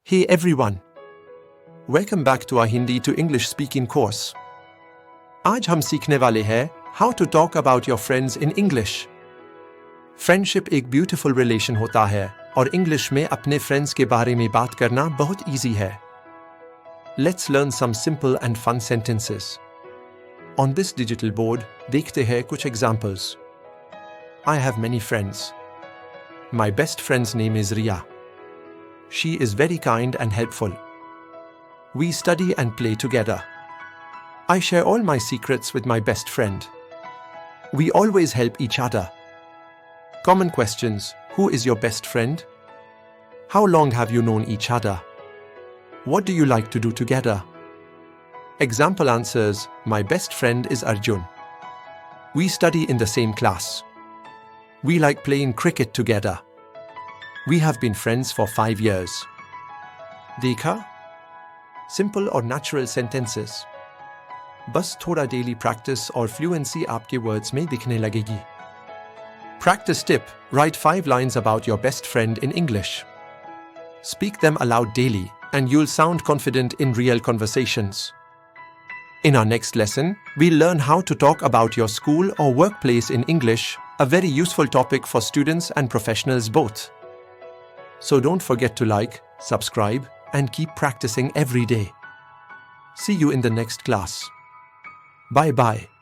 Hey everyone! Welcome back to our Hindi to English speaking course. आज हम सीखने वाले हैं how to talk about your friends in English. Friendship एक beautiful relation होता है और English में अपने friends के बारे में बात करना बहुत easy है. Let's learn some simple and fun sentences. On this digital board, देखते हैं कुछ examples. I have many friends. My best friend's name is Ria. She is very kind and helpful. We study and play together. I share all my secrets with my best friend. We always help each other. Common questions: who is your best friend? How long have you known each other? What do you like to do together? Example answers: my best friend is Arjun. We study in the same class. We like playing cricket together. We have been friends for 5 years. देखा? Simple और natural sentences. बस थोड़ा daily practice और fluency आपके words में दिखने लगेगी. Practice tip: write 5 lines about your best friend in English. Speak them aloud daily, and you'll sound confident in real conversations. In our next lesson, we'll learn how to talk about your school or workplace in English, a very useful topic for students and professionals both. So don't forget to like, subscribe, and keep practicing every day. See you in the next class. Bye-bye.